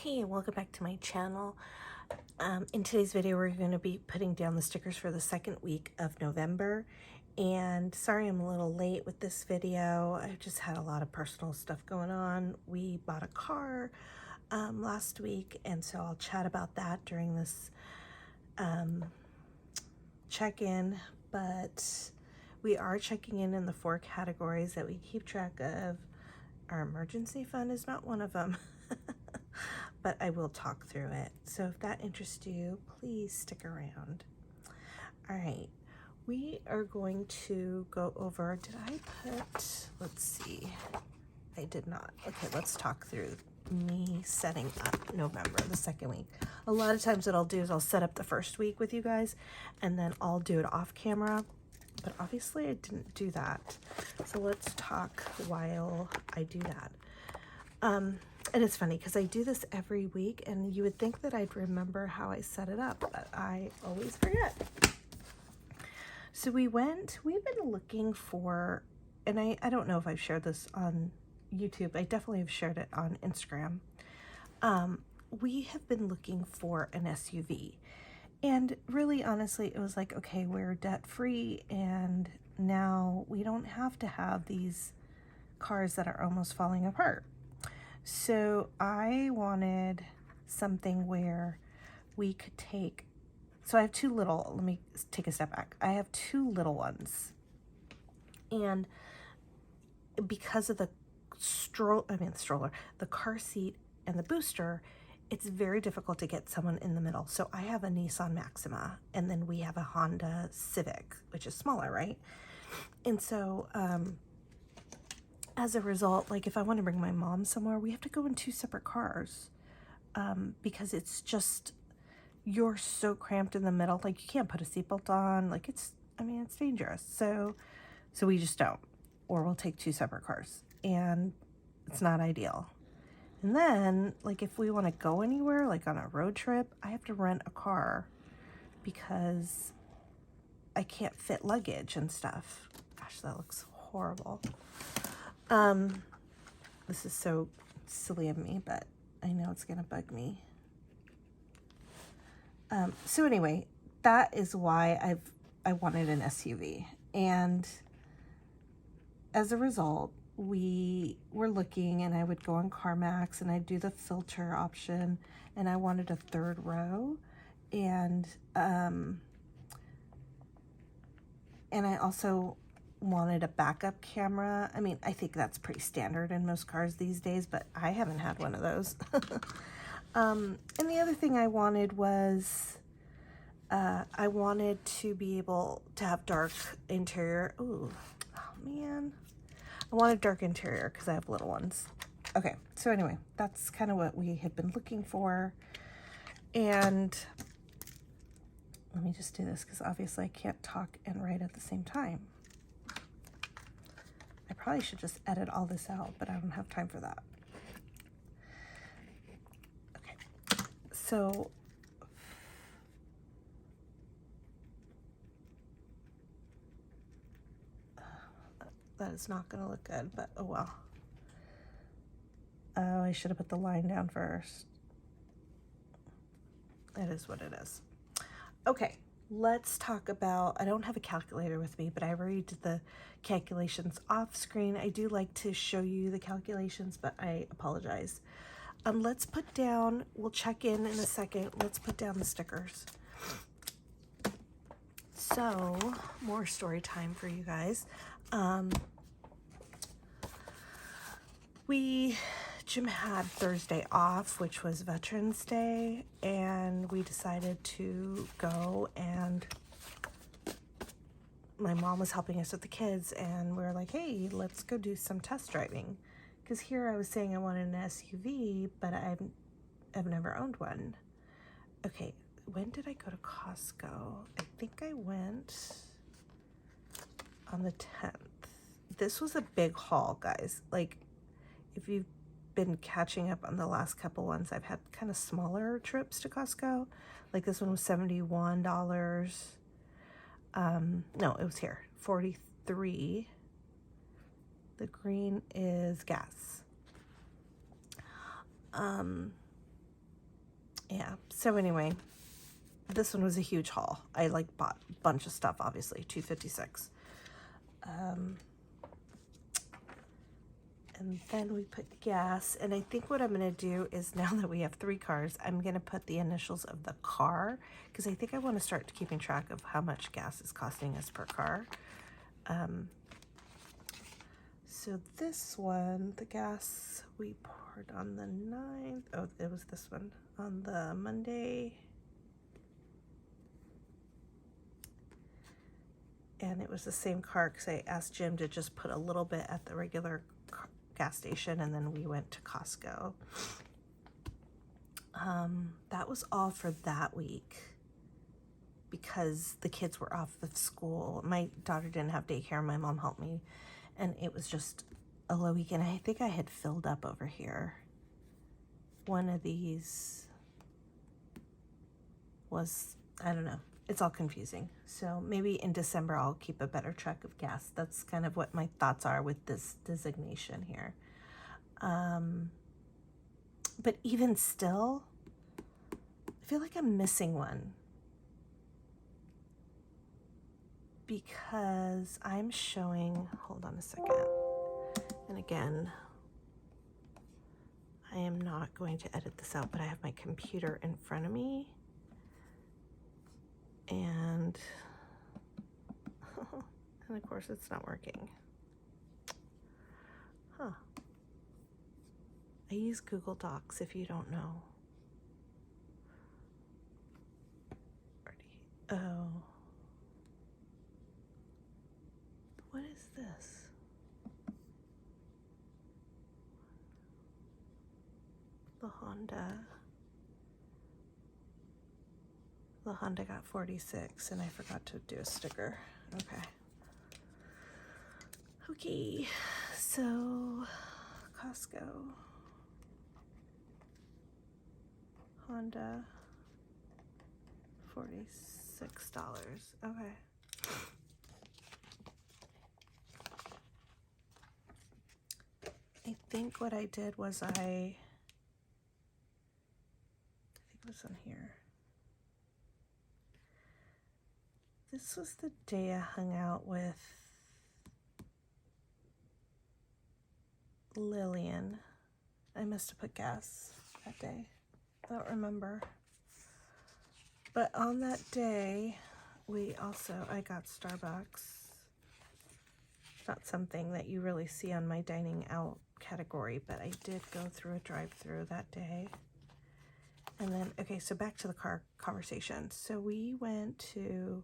Hey, and welcome back to my channel. In today's video, we're going to be putting down the stickers for the second week of November. And sorry I'm a little late with this video. I just had a lot of personal stuff going on. We bought a car last week, and so I'll chat about that during this check-in. But we are checking in the 4 categories that we keep track of. Our emergency fund is not one of them. But I will talk through it. So if that interests you, please stick around. All right, we are going to go over, did I put, let's see, I did not. Okay, let's talk through me setting up November, the second week. A lot of times what I'll do is I'll set up the first week with you guys, and then I'll do it off camera. But obviously I didn't do that. So let's talk while I do that. And it's funny because I do this every week, and you would think that I'd remember how I set it up, but I always forget. So we've been looking for, and I don't know if I've shared this on YouTube. I definitely have shared it on Instagram. We have been looking for an SUV. And really, honestly, it was like, okay, we're debt-free, and now we don't have to have these cars that are almost falling apart. So I wanted something where we could take, so I have two little, let me take a step back. I have 2 little ones. And because of the stroller, the car seat and the booster, it's very difficult to get someone in the middle. So I have a Nissan Maxima, and then we have a Honda Civic, which is smaller, right? And so, as a result, like if I want to bring my mom somewhere, we have to go in 2 separate cars, because it's just, you're so cramped in the middle. Like you can't put a seatbelt on, like it's dangerous. So we just don't, or we'll take 2 separate cars, and it's not ideal. And then like if we want to go anywhere, like on a road trip, I have to rent a car because I can't fit luggage and stuff. Gosh, that looks horrible. This is so silly of me, but I know it's gonna bug me. So anyway, that is why I wanted an SUV, and as a result, we were looking, and I would go on CarMax and I'd do the filter option, and I wanted a 3rd row, and I also wanted a backup camera. I mean, I think that's pretty standard in most cars these days, but I haven't had one of those. And the other thing I wanted was, I wanted to be able to have dark interior. Oh man. I wanted dark interior because I have little ones. Okay, so anyway, that's kind of what we had been looking for. And let me just do this because obviously I can't talk and write at the same time. I probably should just edit all this out, but I don't have time for that. Okay, so that is not going to look good, but oh well. Oh, I should have put the line down first. It is what it is. Okay, let's talk about, I don't have a calculator with me, but I already did the calculations off screen. I do like to show you the calculations, but I apologize. Let's put down, we'll check in a second. Let's put down the stickers. So, more story time for you guys. Jim had Thursday off, which was Veterans Day, and we decided to go, and my mom was helping us with the kids, and we were like, hey, let's go do some test driving. Because here I was saying I wanted an SUV, but I've never owned one. Okay, when did I go to Costco? I think I went on the 10th. This was a big haul, guys. Like, if you've been catching up on the last couple ones, I've had kind of smaller trips to Costco. Like this one was $71. No, it was here, $43. The green is gas. Yeah, so anyway, this one was a huge haul. I like bought a bunch of stuff, obviously, $256. And then we put gas, and I think what I'm going to do is, now that we have 3 cars, I'm going to put the initials of the car, because I think I want to start keeping track of how much gas is costing us per car. So this one, the gas we poured on the 9th, oh, it was this one, on the Monday. And it was the same car, because I asked Jim to just put a little bit at the regular gas station, and then we went to Costco. That was all for that week, because the kids were off of school. My daughter didn't have daycare. My mom helped me, and it was just a low weekend. I think I had filled up over here. One of these was, I don't know, it's all confusing. So maybe in December I'll keep a better track of gas. That's kind of what my thoughts are with this designation here. But even still, I feel like I'm missing one, because I'm showing, hold on a second, and again, I am not going to edit this out, but I have my computer in front of me, and of course it's not working. Huh. I use Google Docs, if you don't know. Oh. What is this? The Honda. The Honda got 46, and I forgot to do a sticker. Okay. Okay, so Costco. Honda. $46. Okay. I think what I did was I think it was on here. This was the day I hung out with Lillian. I must have put gas that day. I don't remember. But on that day, I got Starbucks. Not something that you really see on my dining out category, but I did go through a drive-through that day. And then, okay, so back to the car conversation. So we went to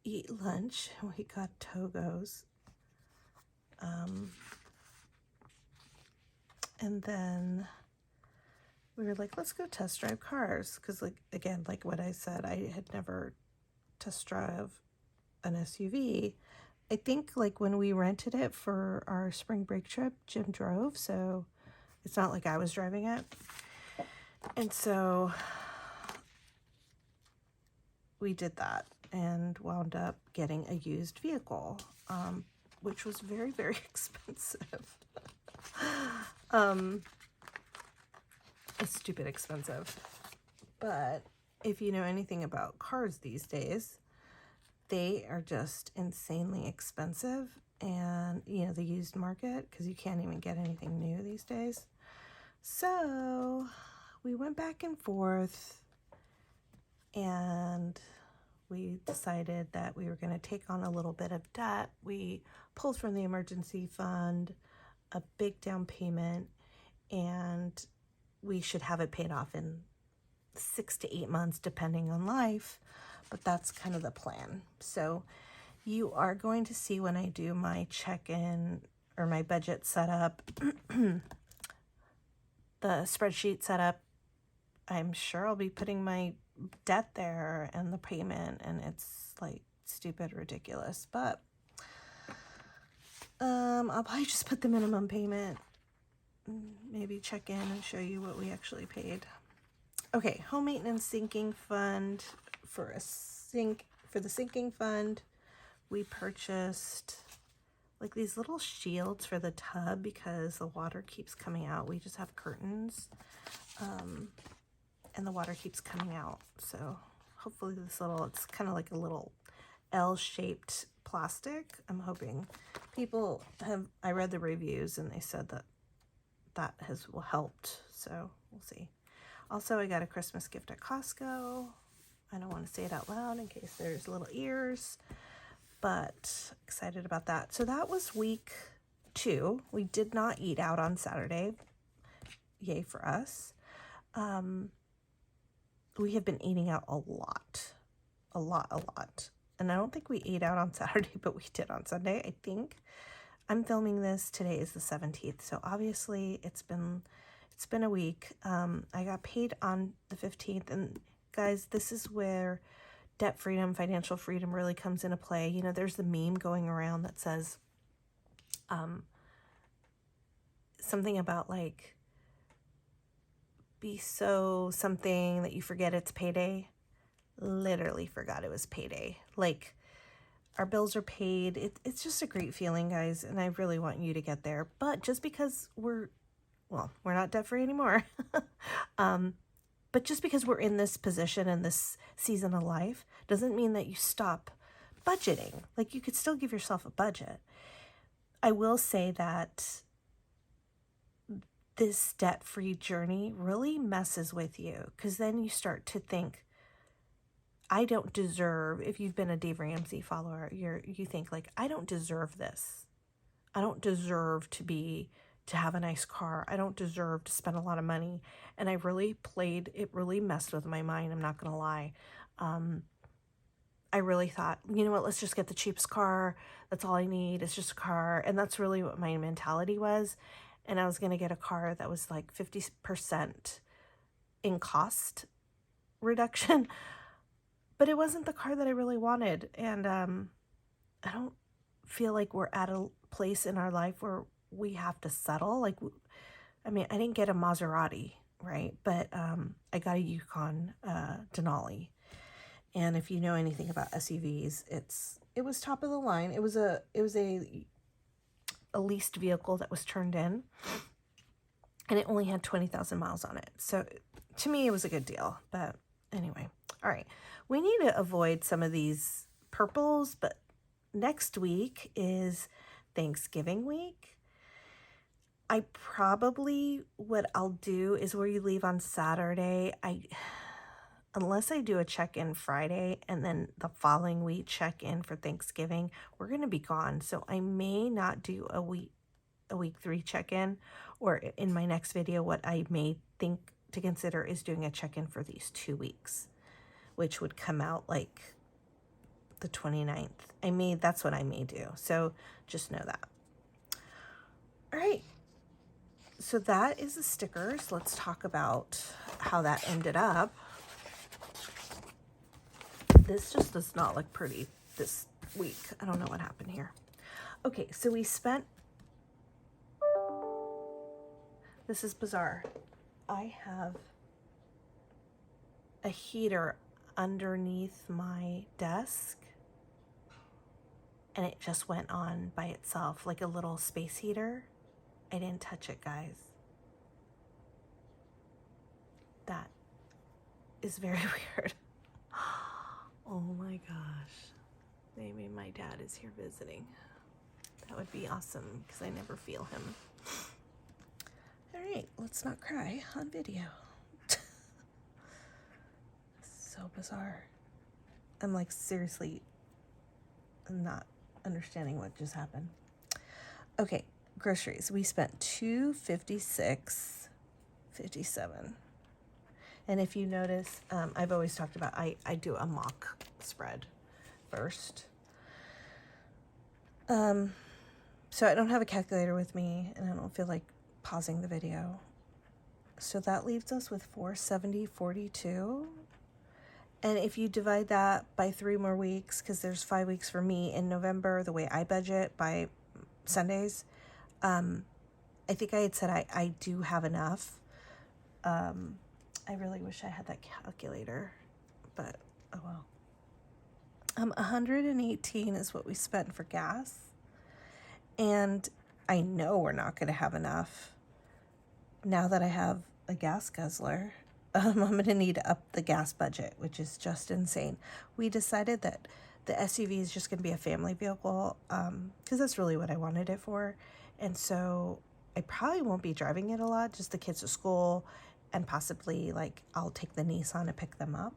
eat lunch. We got Togo's. And then we were like, let's go test drive cars. Because, like, again, like what I said, I had never test drive an SUV. I think, like, when we rented it for our spring break trip, Jim drove. So it's not like I was driving it. And so we did that and wound up getting a used vehicle, which was very, very expensive. It's stupid expensive. But if you know anything about cars these days, they are just insanely expensive. And, you know, the used market, because you can't even get anything new these days. So we went back and forth, and we decided that we were going to take on a little bit of debt. We pulled from the emergency fund a big down payment, and we should have it paid off in 6 to 8 months, depending on life. But that's kind of the plan. So you are going to see when I do my check-in or my budget setup, the spreadsheet setup, I'm sure I'll be putting my debt there and the payment, and it's like stupid ridiculous. But I'll probably just put the minimum payment, maybe check in and show you what we actually paid. Okay, home maintenance sinking fund. For the sinking fund, we purchased like these little shields for the tub because the water keeps coming out. We just have curtains. and the water keeps coming out. So hopefully this little, it's kind of like a little L-shaped plastic. I'm hoping people have, I read the reviews and they said that that has helped. So we'll see. Also, I got a Christmas gift at Costco. I don't want to say it out loud in case there's little ears, but excited about that. So that was week 2. We did not eat out on Saturday. Yay for us. We have been eating out a lot. And I don't think we ate out on Saturday, but we did on Sunday, I think. I'm filming this. Today is the 17th. So obviously it's been a week. I got paid on the 15th. And guys, this is where debt freedom, financial freedom really comes into play. You know, there's the meme going around that says something about like, be so something that you forget it's payday. Literally forgot it was payday. Like, our bills are paid. It's just a great feeling, guys, and I really want you to get there. But just because we're not debt-free anymore, but just because we're in this position in this season of life doesn't mean that you stop budgeting. Like, you could still give yourself a budget. I will say that this debt-free journey really messes with you, because then you start to think, I don't deserve, if you've been a Dave Ramsey follower, you think like, I don't deserve this. I don't deserve to have a nice car. I don't deserve to spend a lot of money. And it really messed with my mind. I'm not going to lie. I really thought, you know what, let's just get the cheapest car. That's all I need. It's just a car. And that's really what my mentality was. And I was going to get a car that was like 50% in cost reduction. But it wasn't the car that I really wanted. And I don't feel like we're at a place in our life where we have to settle. Like, I mean, I didn't get a Maserati, right? But I got a Yukon Denali. And if you know anything about SUVs, it was top of the line. It was a leased vehicle that was turned in. And it only had 20,000 miles on it. So to me, it was a good deal. But anyway, all right. We need to avoid some of these purples, but next week is Thanksgiving week. What I'll do is where you leave on Saturday, unless I do a check-in Friday and then the following week check-in for Thanksgiving, we're going to be gone. So I may not do a week 3 check-in, or in my next video, what I may think to consider is doing a check-in for these 2 weeks, which would come out like the 29th. That's what I may do. So just know that. All right. So that is the stickers. Let's talk about how that ended up. This just does not look pretty this week. I don't know what happened here. Okay, so we spent, this is bizarre. I have a heater underneath my desk, and it just went on by itself, like a little space heater. I didn't touch it, guys. That is very weird. Oh my gosh. Maybe my dad is here visiting. That would be awesome, because I never feel him. All right, let's not cry on video. So bizarre. I'm like, seriously, I'm not understanding what just happened. Okay, groceries. We spent $256.57. And if you notice, I've always talked about, I do a mock spread first. So I don't have a calculator with me, and I don't feel like pausing the video. So that leaves us with $470.42. And if you divide that by 3 more weeks, because there's 5 weeks for me in November, the way I budget by Sundays, I think I had said I do have enough. I really wish I had that calculator, but oh well. 118 is what we spent for gas. And I know we're not going to have enough now that I have a gas guzzler. I'm going to need to up the gas budget, which is just insane. We decided that the SUV is just going to be a family vehicle because that's really what I wanted it for. And so I probably won't be driving it a lot, just the kids to school, and possibly like I'll take the Nissan to pick them up.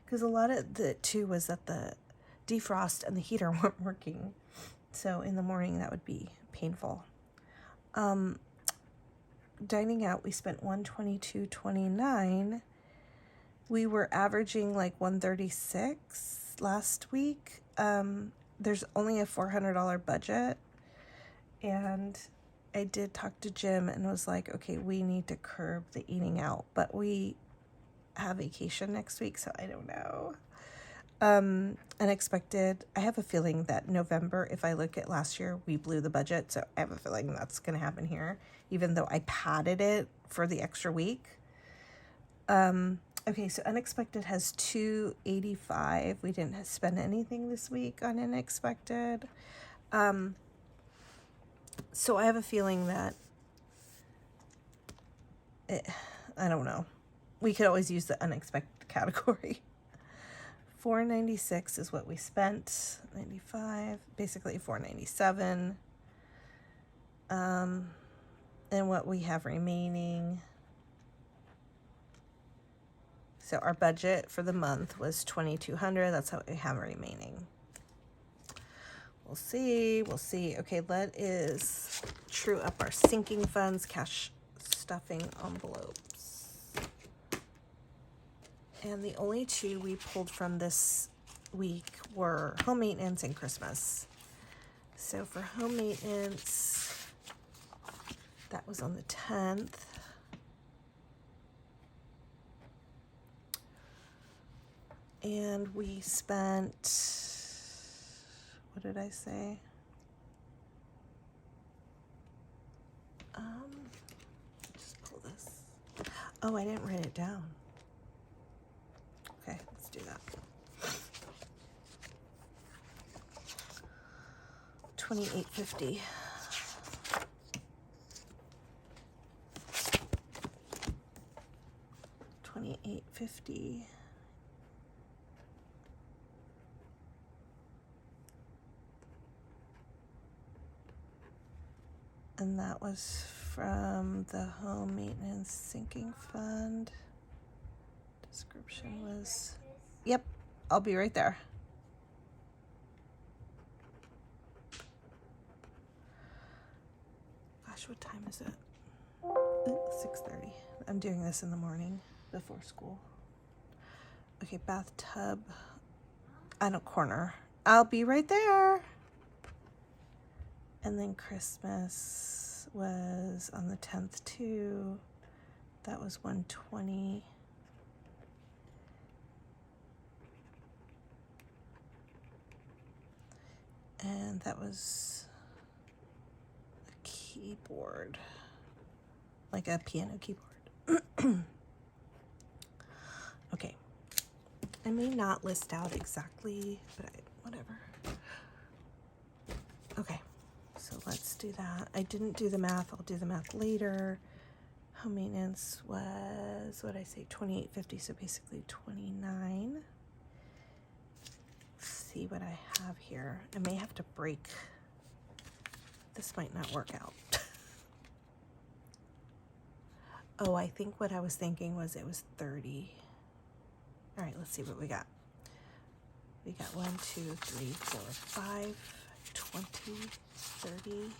Because a lot of the too was that the defrost and the heater weren't working. So in the morning that would be painful. Dining out, we spent $122.29. We were averaging like $136 last week. There's only a $400 budget, and I did talk to Jim and was like, okay, we need to curb the eating out, but we have vacation next week, so I don't know. Unexpected. I have a feeling that November, if I look at last year, we blew the budget, so I have a feeling that's going to happen here, even though I padded it for the extra week. Okay, so unexpected has $285. We didn't spend anything this week on unexpected. So I have a feeling that I don't know. We could always use the unexpected category. $496 is what we spent. 95, basically $497. And what we have remaining. So our budget for the month was $2,200. That's what we have remaining. We'll see. Okay, let is true up our sinking funds, cash stuffing envelopes. And the only two we pulled from this week were home maintenance and Christmas. So for home maintenance, that was on the 10th. And we spent, what did I say? Just pull this. Oh, I didn't write it down. Okay, let's do that. $28.50. $28.50. And that was from the home maintenance sinking fund. Description was, yep, I'll be right there. Gosh, what time is it? 6:30. I'm doing this in the morning before school. Okay, bathtub. I don't corner. I'll be right there. And then Christmas was on the 10th too. That was $120. And that was a keyboard, like a piano keyboard. Okay. I may not list out exactly, but whatever. Okay. So let's do that. I didn't do the math. I'll do the math later. Home maintenance was, what did I say, $28.50, so basically $29. Let's see what I have here. I may have to break. This might not work out. Oh, I think what I was thinking was it was 30. All right, let's see what we got. We got 1, 2, 3, 4, 5, 20, 30.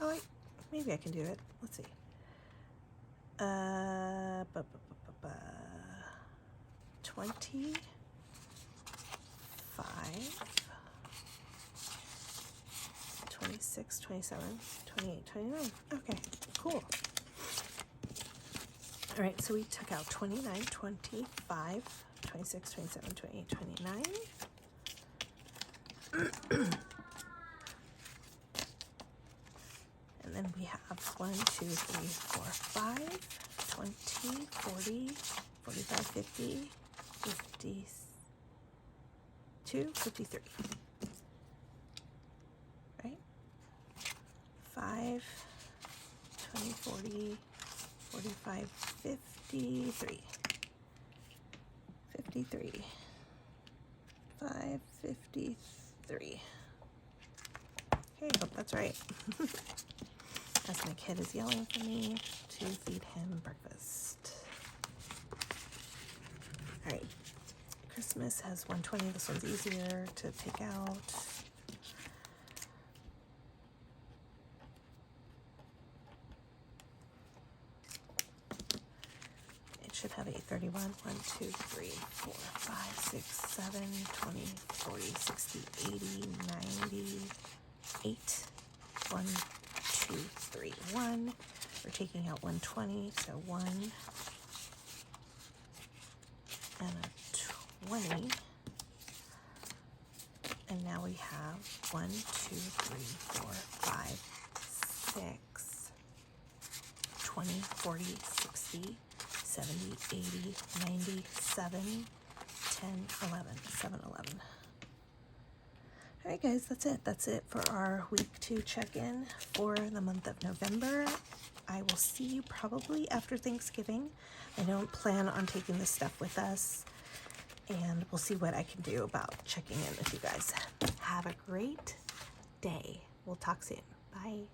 Oh, wait, maybe I can do it. Let's see. 20, 5, 26, 27, 28, 29. Okay, cool. All right, so we took out 29, 25, 26, 27, 28, 29. And then we have 1, 2, 3, 4, 5, 20, 40, 45, 50, 52, 53. Right? 5, 20, 40, 45, 53. 53. 553. Okay, hope that's right. As my kid is yelling for me to feed him breakfast. All right, Christmas has 120. This one's easier to take out. It should have 831. 1, 2, 3, 4, 5, 6, 7, 20, 40, 60, 80, 90, 8. 1, 2, 3, 1. We're taking out 120, so 1 and a 20. And now we have 1, 2, 3, 4, 5, 6, 20, 40, 60, 70, 80, 90, 7, 10, 11, 7, 11. All right, guys, that's it. That's it for our week 2 check-in for the month of November. I will see you probably after Thanksgiving. I don't plan on taking this stuff with us, and we'll see what I can do about checking in with you guys. Have a great day. We'll talk soon. Bye.